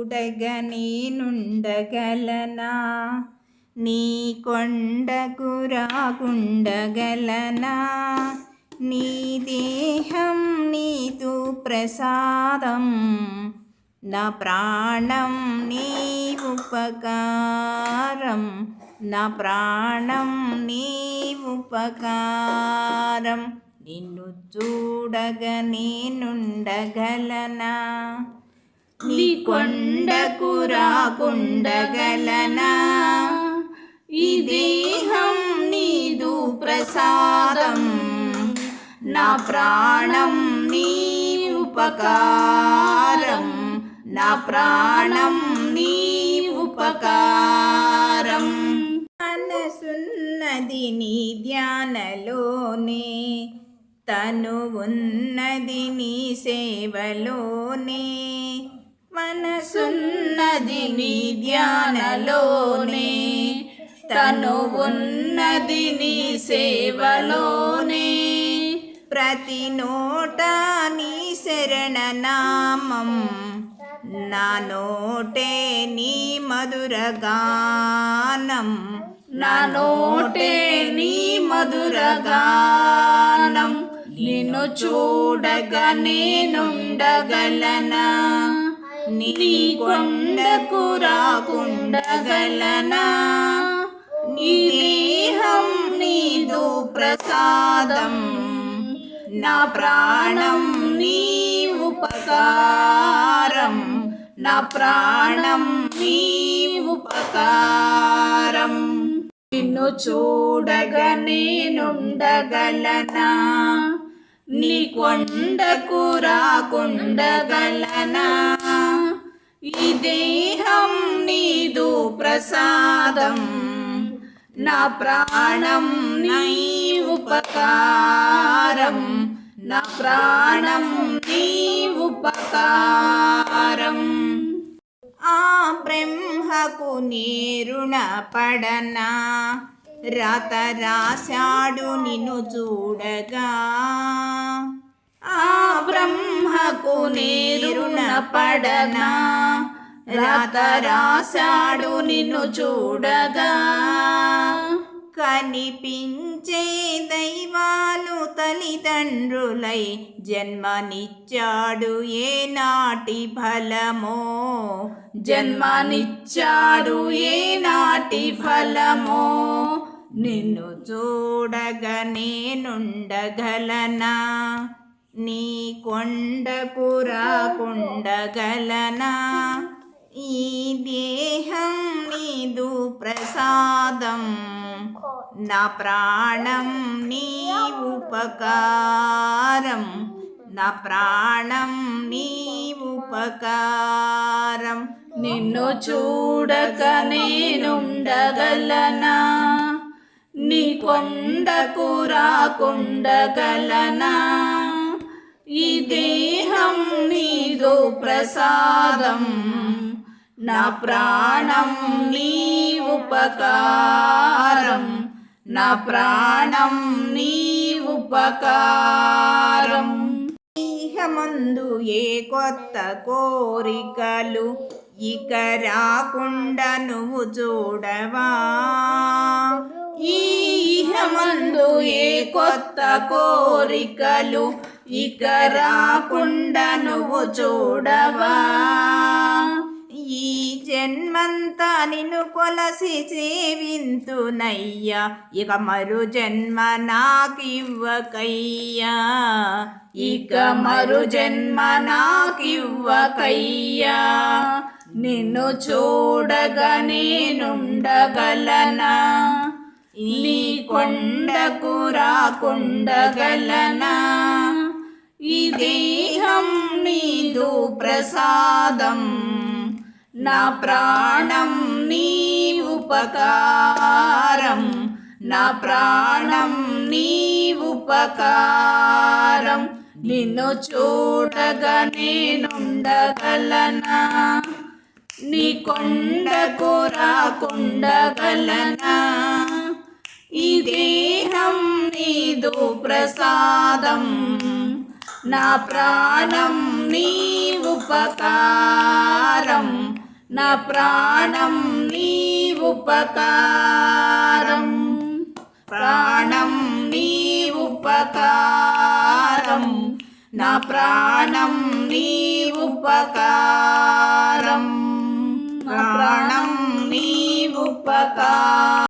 చూడగా నేనుండగలనా, నీ కొండకు రాకుండగలనా. నీ దేహం నీదు ప్రసాదం, నా ప్రాణం నీ ఉపకారం, నా ప్రాణం నీ ఉపకారం. నిన్ను చూడగా నేనుండగలనా, నీ కొండకు రాకుండగలనా. ఈ దేహం నీదు ప్రసాదం, నా ప్రాణం నీ ఉపకారం, నా ప్రాణం నీ ఉపకారం. మనసున్నది నీ ధ్యానలోనే, తను ఉన్నది నీ సేవలోనే. మనసున్నది నీ ధ్యానలోనే, తను ఉన్నది నీ సేవలోనే. ప్రతి నోట నీ శరణనామం, నా నోటే నీ మధురగానం, నా నోటే నీ మధురగానం. నిన్ను చూడగా నేనుండగలనా, నీ కొండకు రాకుండగలనా. నీ దేహం నీదు ప్రసాదం, నా ప్రాణం నీ ఉపకారం, నా ప్రాణం నీ ఉపకారం. నిన్ను చూడగా నేనుండగలనా, నీ కొండకు రాకుండగలనా. ఈ దేహం నీదు ప్రసాదం, నా ప్రాణం నీ ఉపకారం, నా ప్రాణం నీ ఉపకారం. ఆ బ్రహ్మకు నీ పడనా, రాత రాశాడు నిన్ను చూడగా. ఆ బ్రహ్మకు నీ పడనా, రాత రాశాడు నిన్ను చూడగా. కనిపించే దైవాలు తల్లిదండ్రులై జన్మనిచ్చాడు ఏనాటి ఫలమో, జన్మనిచ్చాడు ఏనాటి ఫలమో. నిన్ను చూడగా నేనుండగలనా, నీ కొండకు రాకుండగలనా. ఈ దేహం నీదు ప్రసాదం, నా ప్రాణం నీ ఉపకారం, నా ప్రాణం నీ ఉపకారం. నిన్ను చూడగా నేనుండగలనా, నీ కొండకు రాకుండగలనా. ఈ దేహం నీదు ప్రసాదం, నా ప్రాణం నీ ఉపకారం, నా ప్రాణం నీ ఉపకారం. ఇహమందు ఏ కొత్త కోరికలు ఇక రాకుండా నువ్వు చూడవా. ఇహమందు ఏ కొత్త కోరికలు ఇక రాకుండా నువ్వు చూడవా. ఈ జన్మంతా నిన్ను కొలసి సేవింతునయ్యా, ఇక మరు జన్మ నాకివ్వకయ్యా, ఇక మరు జన్మ నాకివ్వకయ్యా. నిన్ను చూడగా నేనుండగలనా, నీ కొండకు రాకుండగలనా. ఈ దేహం నీదు ప్రసాదం, నా ప్రాణం నీ ఉపకారం, నా ప్రాణం నీ ఉపకారం. నిన్ను చూడగా నేనుండగలనా, నీ కొండకు రాకుండగలనా. ఈ దేహం నీదు ప్రసాదం, నా ప్రాణం నీ ఉపకారం, నా ప్రాణం నీ ఉపకారం, ప్రాణం నీ ఉపకారం, నా ప్రాణం నీ ఉపకారం, ప్రాణం నీ ఉపకారం.